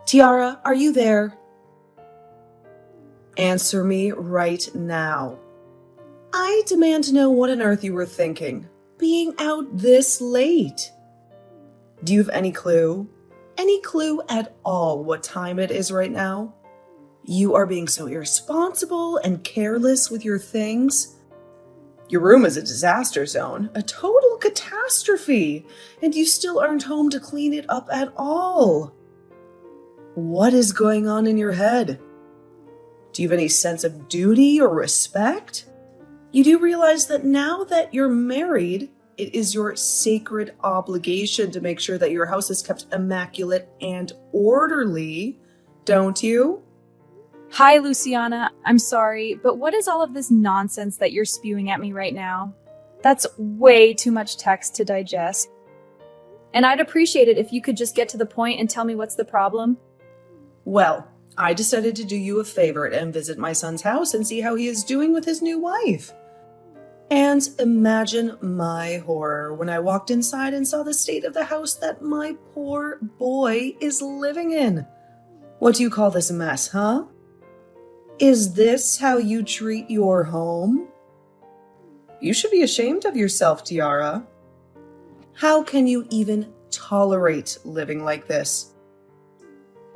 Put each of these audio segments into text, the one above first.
Tiara, are you there? Answer me right now. I demand to know what on earth you were thinking, being out this late. Do you have any clue? Any clue at all what time it is right now? You are being so irresponsible and careless with your things. Your room is a disaster zone, a total catastrophe, and you still aren't home to clean it up at all. What is going on in your head? Do you have any sense of duty or respect? You do realize that now that you're married, it is your sacred obligation to make sure that your house is kept immaculate and orderly, don't you? Hi, Luciana. I'm sorry, but what is all of this nonsense that you're spewing at me right now? That's way too much text to digest. And I'd appreciate it if you could just get to the point and tell me what's the problem. Well, I decided to do you a favor and visit my son's house and see how he is doing with his new wife. And imagine my horror when I walked inside and saw the state of the house that my poor boy is living in. What do you call this mess, huh? Is this how you treat your home? You should be ashamed of yourself, Tiara. How can you even tolerate living like this?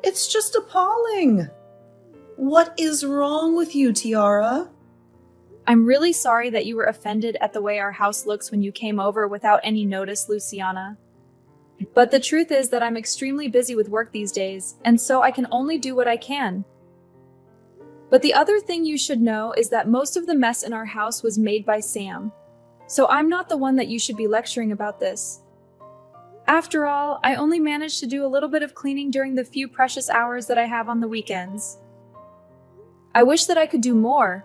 It's just appalling. What is wrong with you, Tiara? I'm really sorry that you were offended at the way our house looks when you came over without any notice, Luciana. But the truth is that I'm extremely busy with work these days, and so I can only do what I can. But the other thing you should know is that most of the mess in our house was made by Sam. So I'm not the one that you should be lecturing about this. After all, I only managed to do a little bit of cleaning during the few precious hours that I have on the weekends. I wish that I could do more,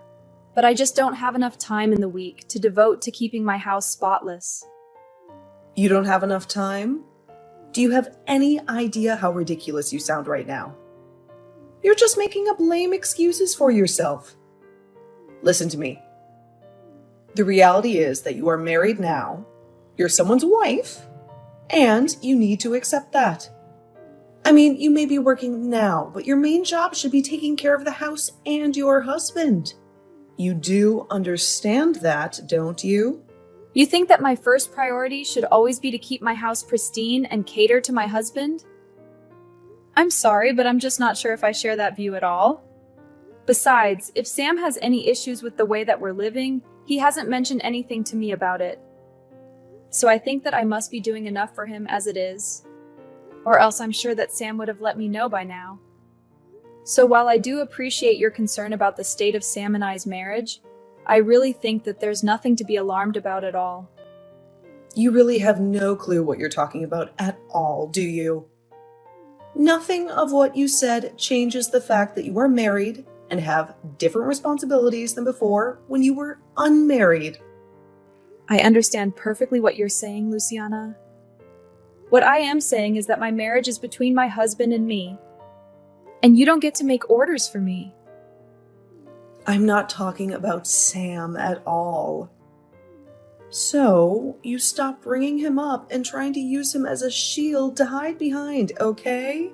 but I just don't have enough time in the week to devote to keeping my house spotless. You don't have enough time? Do you have any idea how ridiculous you sound right now? You're just making up lame excuses for yourself. Listen to me. The reality is that you are married now, you're someone's wife, and you need to accept that. I mean, you may be working now, but your main job should be taking care of the house and your husband. You do understand that, don't you? You think that my first priority should always be to keep my house pristine and cater to my husband? I'm sorry, but I'm just not sure if I share that view at all. Besides, if Sam has any issues with the way that we're living, he hasn't mentioned anything to me about it. So I think that I must be doing enough for him as it is. Or else I'm sure that Sam would have let me know by now. So while I do appreciate your concern about the state of Sam and I's marriage, I really think that there's nothing to be alarmed about at all. You really have no clue what you're talking about at all, do you? Nothing of what you said changes the fact that you are married and have different responsibilities than before when you were unmarried. I understand perfectly what you're saying, Luciana. What I am saying is that my marriage is between my husband and me, and you don't get to make orders for me. I'm not talking about Sam at all. So, you stop bringing him up and trying to use him as a shield to hide behind, okay?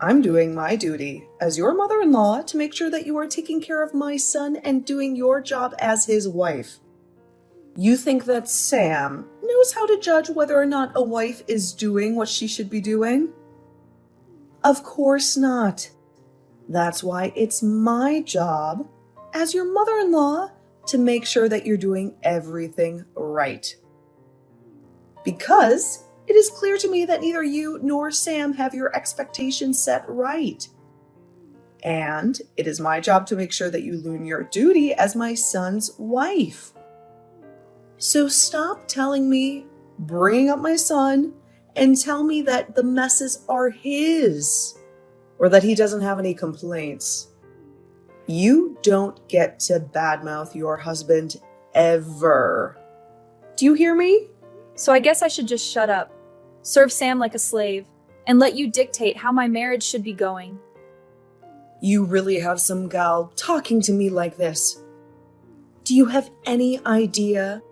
I'm doing my duty as your mother-in-law to make sure that you are taking care of my son and doing your job as his wife. You think that Sam knows how to judge whether or not a wife is doing what she should be doing? Of course not. That's why it's my job as your mother-in-law to make sure that you're doing everything right. Because it is clear to me that neither you nor Sam have your expectations set right. And it is my job to make sure that you learn your duty as my son's wife. So stop telling me, bringing up my son, and tell me that the messes are his, or that he doesn't have any complaints. You don't get to badmouth your husband ever. Do you hear me? So I guess I should just shut up, serve Sam like a slave, and let you dictate how my marriage should be going. You really have some gal talking to me like this. Do you have any idea?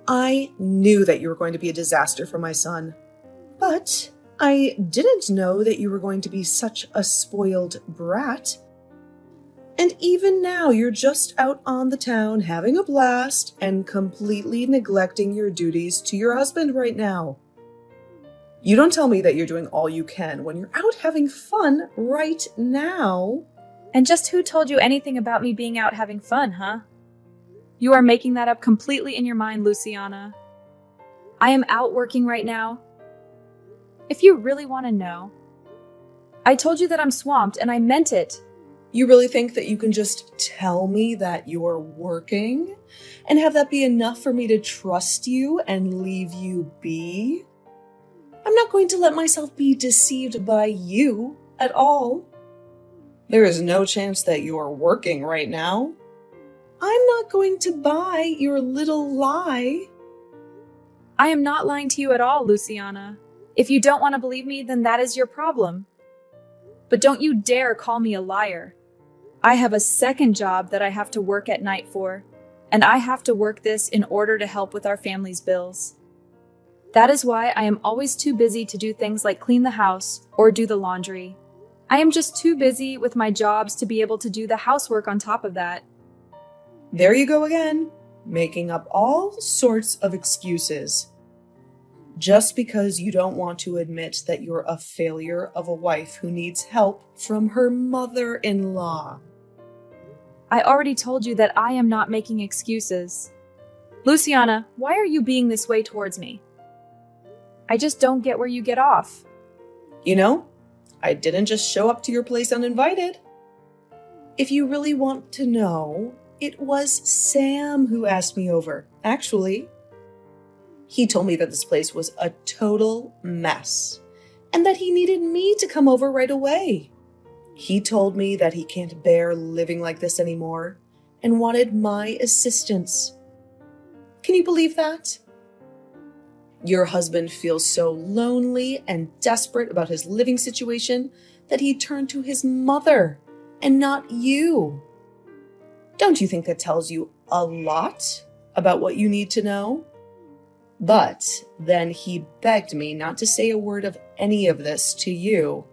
I knew that you were going to be a disaster for my son, but I didn't know that you were going to be such a spoiled brat. And even now, you're just out on the town having a blast and completely neglecting your duties to your husband right now. You don't tell me that you're doing all you can when you're out having fun right now. And just who told you anything about me being out having fun, huh? You are making that up completely in your mind, Luciana. I am out working right now. If you really want to know, I told you that I'm swamped, and I meant it. You really think that you can just tell me that you're working and have that be enough for me to trust you and leave you be? I'm not going to let myself be deceived by you at all. There is no chance that you're working right now. I'm not going to buy your little lie. I am not lying to you at all, Luciana. If you don't want to believe me, then that is your problem. But don't you dare call me a liar. I have a second job that I have to work at night for, and I have to work this in order to help with our family's bills. That is why I am always too busy to do things like clean the house or do the laundry. I am just too busy with my jobs to be able to do the housework on top of that. There you go again, making up all sorts of excuses. Just because you don't want to admit that you're a failure of a wife who needs help from her mother-in-law. I already told you that I am not making excuses. Luciana, why are you being this way towards me? I just don't get where you get off. You know, I didn't just show up to your place uninvited. If you really want to know, it was Sam who asked me over, actually. He told me that this place was a total mess and that he needed me to come over right away. He told me that he can't bear living like this anymore and wanted my assistance. Can you believe that? Your husband feels so lonely and desperate about his living situation that he turned to his mother and not you. Don't you think that tells you a lot about what you need to know? But then he begged me not to say a word of any of this to you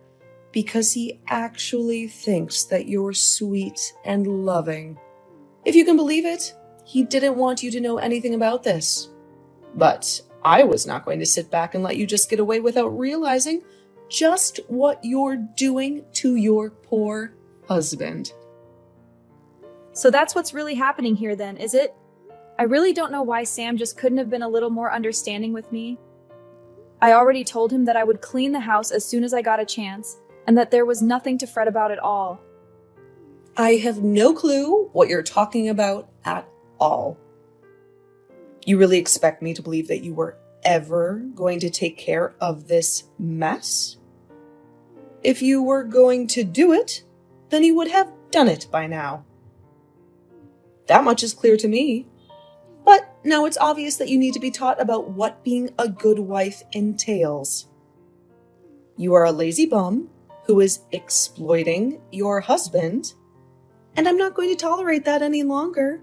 because he actually thinks that you're sweet and loving. If you can believe it, he didn't want you to know anything about this. But I was not going to sit back and let you just get away without realizing just what you're doing to your poor husband. So that's what's really happening here then, is it? I really don't know why Sam just couldn't have been a little more understanding with me. I already told him that I would clean the house as soon as I got a chance, and that there was nothing to fret about at all. I have no clue what you're talking about at all. You really expect me to believe that you were ever going to take care of this mess? If you were going to do it, then you would have done it by now. That much is clear to me. But now it's obvious that you need to be taught about what being a good wife entails. You are a lazy bum who is exploiting your husband, and I'm not going to tolerate that any longer.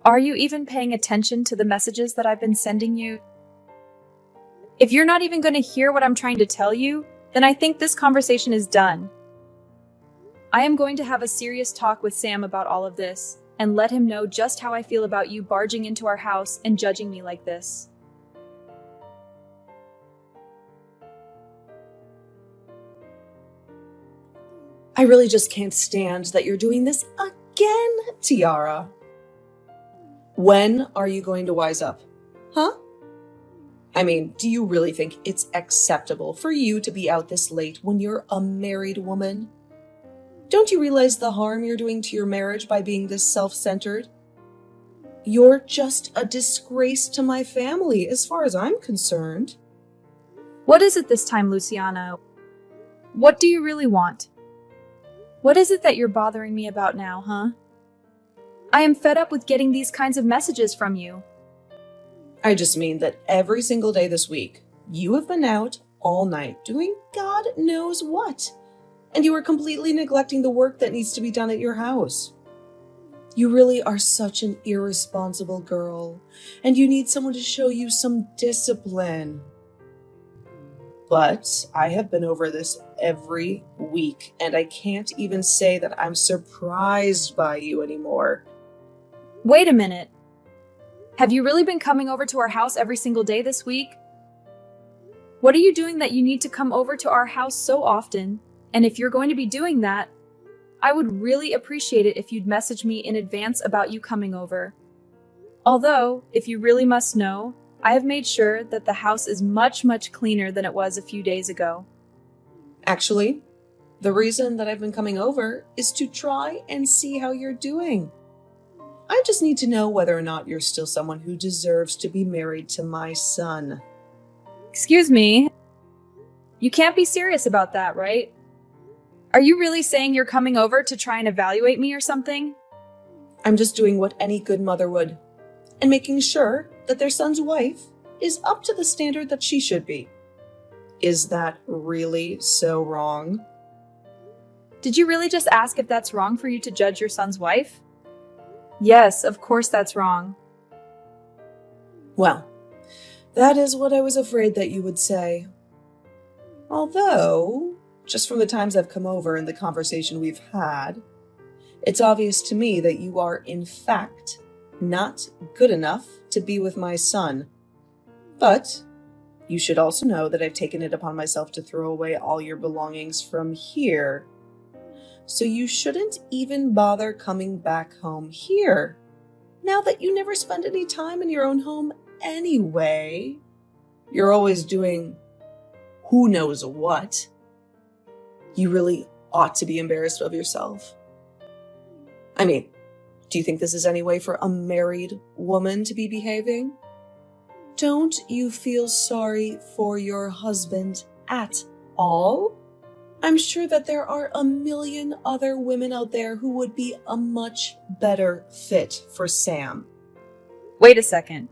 Are you even paying attention to the messages that I've been sending you? If you're not even going to hear what I'm trying to tell you, then I think this conversation is done. I am going to have a serious talk with Sam about all of this, and let him know just how I feel about you barging into our house and judging me like this. I really just can't stand that you're doing this again, Tiara. When are you going to wise up? Huh? I mean, do you really think it's acceptable for you to be out this late when you're a married woman? Don't you realize the harm you're doing to your marriage by being this self-centered? You're just a disgrace to my family, as far as I'm concerned. What is it this time, Luciana? What do you really want? What is it that you're bothering me about now, huh? I am fed up with getting these kinds of messages from you. I just mean that every single day this week, you have been out all night doing God knows what. And you are completely neglecting the work that needs to be done at your house. You really are such an irresponsible girl, and you need someone to show you some discipline. But I have been over this every week, and I can't even say that I'm surprised by you anymore. Wait a minute. Have you really been coming over to our house every single day this week? What are you doing that you need to come over to our house so often? And if you're going to be doing that, I would really appreciate it if you'd message me in advance about you coming over. Although, if you really must know, I have made sure that the house is much, much cleaner than it was a few days ago. Actually, the reason that I've been coming over is to try and see how you're doing. I just need to know whether or not you're still someone who deserves to be married to my son. Excuse me? You can't be serious about that, right? Are you really saying you're coming over to try and evaluate me or something? I'm just doing what any good mother would, and making sure that their son's wife is up to the standard that she should be. Is that really so wrong? Did you really just ask if that's wrong for you to judge your son's wife? Yes, of course that's wrong. Well, that is what I was afraid that you would say. Although, just from the times I've come over and the conversation we've had, it's obvious to me that you are, in fact, not good enough to be with my son. But you should also know that I've taken it upon myself to throw away all your belongings from here. So you shouldn't even bother coming back home here, now that you never spend any time in your own home anyway. You're always doing who knows what. You really ought to be embarrassed of yourself. I mean, do you think this is any way for a married woman to be behaving? Don't you feel sorry for your husband at all? I'm sure that there are a million other women out there who would be a much better fit for Sam. Wait a second.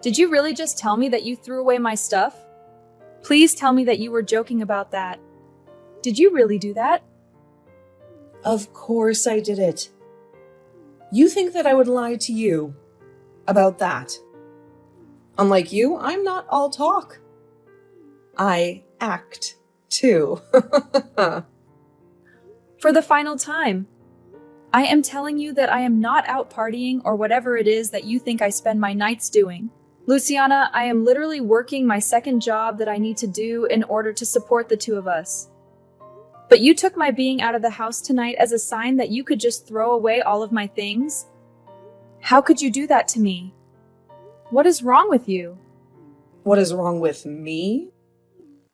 Did you really just tell me that you threw away my stuff? Please tell me that you were joking about that. Did you really do that? Of course I did it. You think that I would lie to you about that? Unlike you, I'm not all talk. I act too. For the final time, I am telling you that I am not out partying or whatever it is that you think I spend my nights doing. Luciana, I am literally working my second job that I need to do in order to support the two of us. But you took my being out of the house tonight as a sign that you could just throw away all of my things? How could you do that to me? What is wrong with you? What is wrong with me?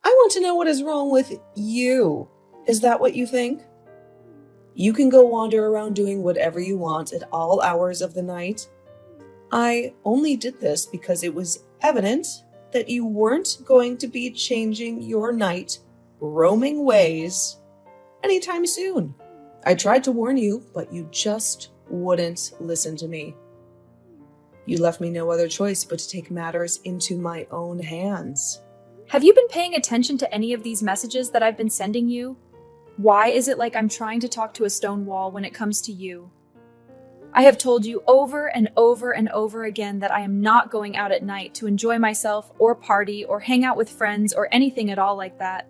I want to know what is wrong with you. Is that what you think? You can go wander around doing whatever you want at all hours of the night. I only did this because it was evident that you weren't going to be changing your night, roaming ways anytime soon. I tried to warn you, but you just wouldn't listen to me. You left me no other choice but to take matters into my own hands. Have you been paying attention to any of these messages that I've been sending you? Why is it like I'm trying to talk to a stone wall when it comes to you? I have told you over and over and over again that I am not going out at night to enjoy myself or party or hang out with friends or anything at all like that.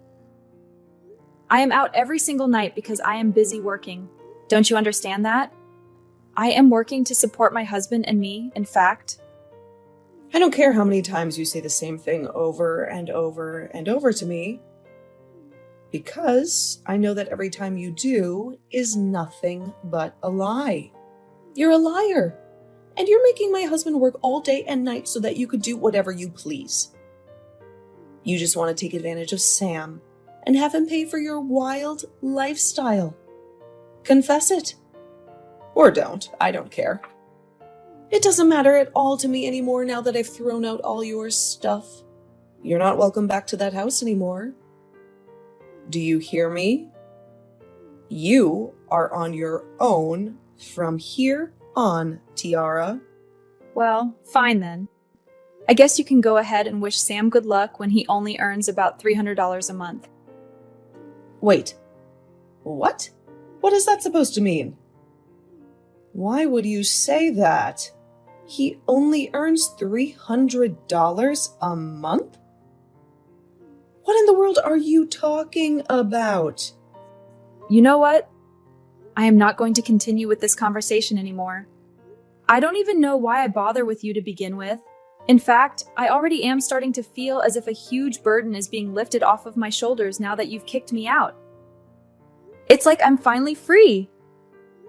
I am out every single night because I am busy working. Don't you understand that? I am working to support my husband and me, in fact. I don't care how many times you say the same thing over and over and over to me, because I know that every time you do is nothing but a lie. You're a liar, and you're making my husband work all day and night so that you could do whatever you please. You just want to take advantage of Sam and have him pay for your wild lifestyle. Confess it. Or don't. I don't care. It doesn't matter at all to me anymore now that I've thrown out all your stuff. You're not welcome back to that house anymore. Do you hear me? You are on your own from here on, Tiara. Well, fine then. I guess you can go ahead and wish Sam good luck when he only earns about $300 a month. Wait. What? What is that supposed to mean? Why would you say that? He only earns $300 a month? What in the world are you talking about? You know what? I am not going to continue with this conversation anymore. I don't even know why I bother with you to begin with. In fact, I already am starting to feel as if a huge burden is being lifted off of my shoulders now that you've kicked me out. It's like I'm finally free.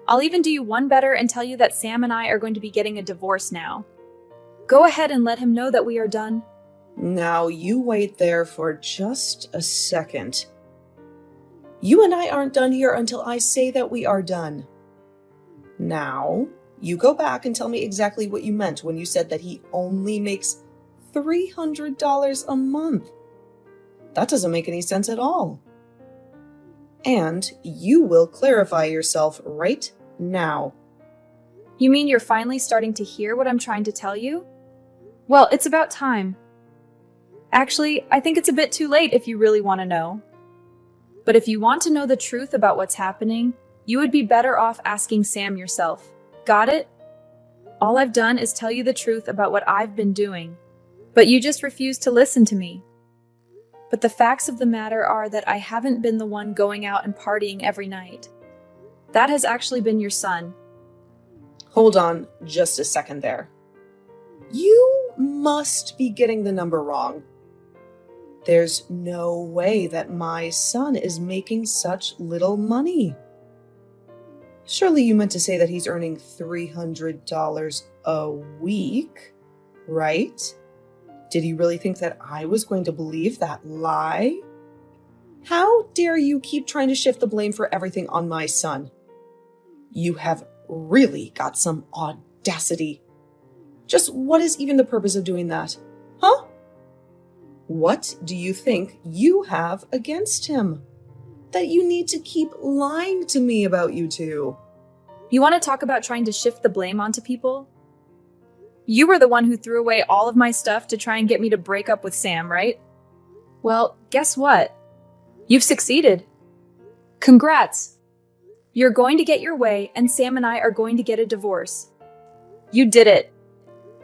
I'll even do you one better and tell you that Sam and I are going to be getting a divorce now. Go ahead and let him know that we are done. Now you wait there for just a second. You and I aren't done here until I say that we are done. Now, you go back and tell me exactly what you meant when you said that he only makes $300 a month. That doesn't make any sense at all. And you will clarify yourself right now. You mean you're finally starting to hear what I'm trying to tell you? Well, it's about time. Actually, I think it's a bit too late if you really want to know. But if you want to know the truth about what's happening, you would be better off asking Sam yourself. Got it? All I've done is tell you the truth about what I've been doing, but you just refuse to listen to me. But the facts of the matter are that I haven't been the one going out and partying every night. That has actually been your son. Hold on just a second there. You must be getting the number wrong. There's no way that my son is making such little money. Surely you meant to say that he's earning $300 a week, right? Did he really think that I was going to believe that lie? How dare you keep trying to shift the blame for everything on my son? You have really got some audacity. Just what is even the purpose of doing that? Huh? What do you think you have against him? That you need to keep lying to me about you two? You want to talk about trying to shift the blame onto people? You were the one who threw away all of my stuff to try and get me to break up with Sam, right? Well, guess what? You've succeeded. Congrats! You're going to get your way, and Sam and I are going to get a divorce. You did it.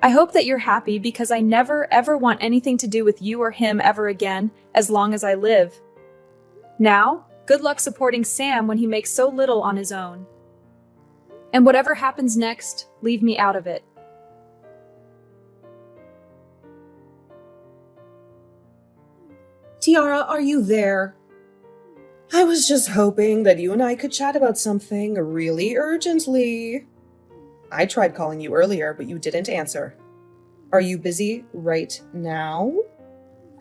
I hope that you're happy because I never ever want anything to do with you or him ever again as long as I live. Now, good luck supporting Sam when he makes so little on his own. And whatever happens next, leave me out of it. Tiara, are you there? I was just hoping that you and I could chat about something really urgently. I tried calling you earlier, but you didn't answer. Are you busy right now?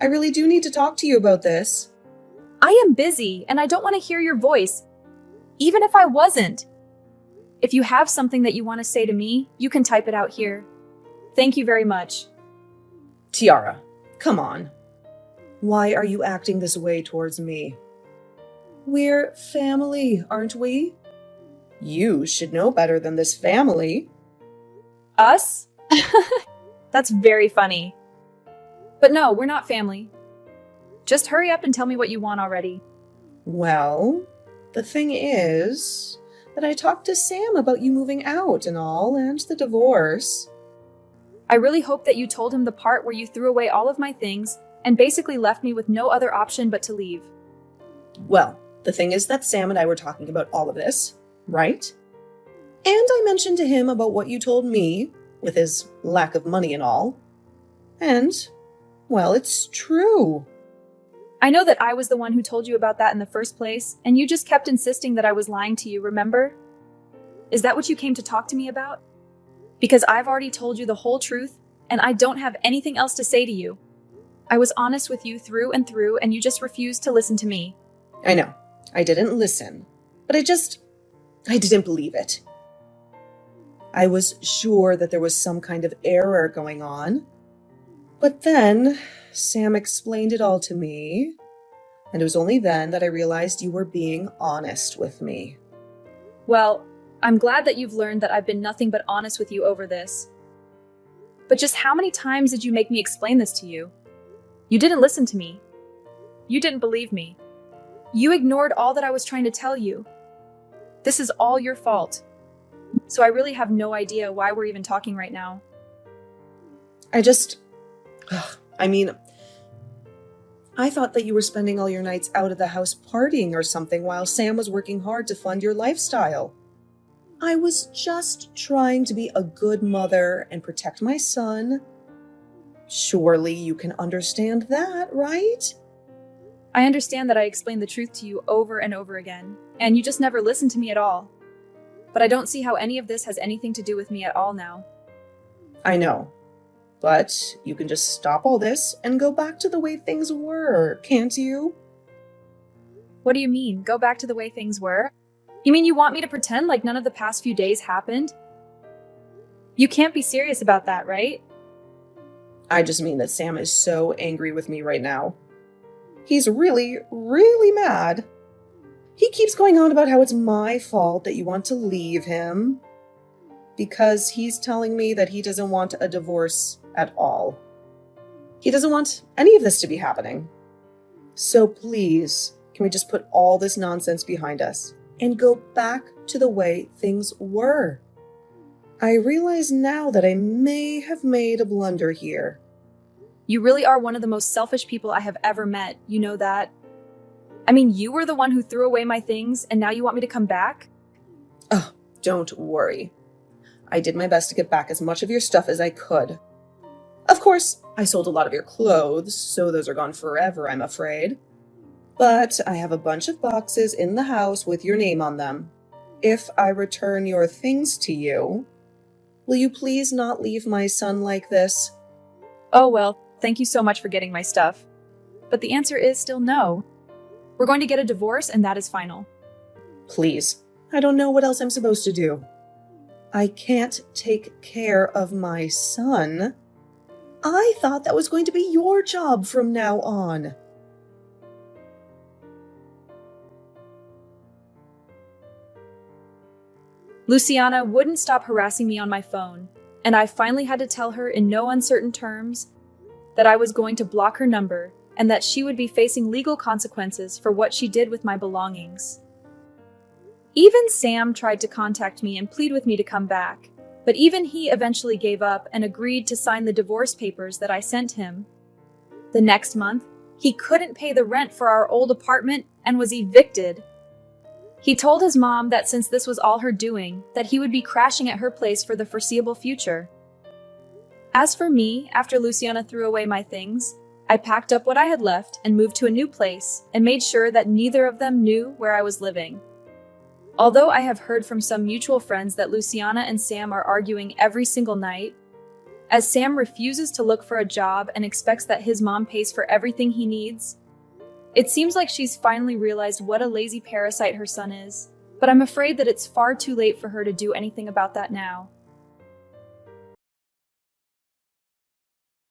I really do need to talk to you about this. I am busy, and I don't want to hear your voice, even if I wasn't. If you have something that you want to say to me, you can type it out here. Thank you very much. Tiara, come on. Why are you acting this way towards me? We're family, aren't we? You should know better than this family. Us? That's very funny. But no, we're not family. Just hurry up and tell me what you want already. Well, the thing is that I talked to Sam about you moving out and all, and the divorce. I really hope that you told him the part where you threw away all of my things and basically left me with no other option but to leave. Well, the thing is that Sam and I were talking about all of this, right? And I mentioned to him about what you told me, with his lack of money and all. And, well, it's true. I know that I was the one who told you about that in the first place, and you just kept insisting that I was lying to you, remember? Is that what you came to talk to me about? Because I've already told you the whole truth, and I don't have anything else to say to you. I was honest with you through and through, and you just refused to listen to me. I know. I didn't listen. But I didn't believe it. I was sure that there was some kind of error going on. But then, Sam explained it all to me, and it was only then that I realized you were being honest with me. Well, I'm glad that you've learned that I've been nothing but honest with you over this. But just how many times did you make me explain this to you? You didn't listen to me. You didn't believe me. You ignored all that I was trying to tell you. This is all your fault. So I really have no idea why we're even talking right now. I thought that you were spending all your nights out of the house partying or something while Sam was working hard to fund your lifestyle. I was just trying to be a good mother and protect my son. Surely you can understand that, right? I understand that I explained the truth to you over and over again, and you just never listened to me at all. But I don't see how any of this has anything to do with me at all now. I know. But you can just stop all this and go back to the way things were, can't you? What do you mean, go back to the way things were? You mean you want me to pretend like none of the past few days happened? You can't be serious about that, right? I just mean that Sam is so angry with me right now. He's really, really mad. He keeps going on about how it's my fault that you want to leave him, because he's telling me that he doesn't want a divorce at all. He doesn't want any of this to be happening. So please, can we just put all this nonsense behind us and go back to the way things were? I realize now that I may have made a blunder here. You really are one of the most selfish people I have ever met, you know that? I mean, you were the one who threw away my things, and now you want me to come back? Oh, don't worry. I did my best to get back as much of your stuff as I could. Of course, I sold a lot of your clothes, so those are gone forever, I'm afraid. But I have a bunch of boxes in the house with your name on them. If I return your things to you, will you please not leave my son like this? Oh well, thank you so much for getting my stuff. But the answer is still no. We're going to get a divorce, and that is final. Please, I don't know what else I'm supposed to do. I can't take care of my son. I thought that was going to be your job from now on. Luciana wouldn't stop harassing me on my phone, and I finally had to tell her in no uncertain terms that I was going to block her number and that she would be facing legal consequences for what she did with my belongings. Even Sam tried to contact me and plead with me to come back, but even he eventually gave up and agreed to sign the divorce papers that I sent him. The next month, he couldn't pay the rent for our old apartment and was evicted. He told his mom that since this was all her doing, that he would be crashing at her place for the foreseeable future. As for me, after Luciana threw away my things, I packed up what I had left and moved to a new place and made sure that neither of them knew where I was living. Although I have heard from some mutual friends that Luciana and Sam are arguing every single night, as Sam refuses to look for a job and expects that his mom pays for everything he needs, it seems like she's finally realized what a lazy parasite her son is, but I'm afraid that it's far too late for her to do anything about that now.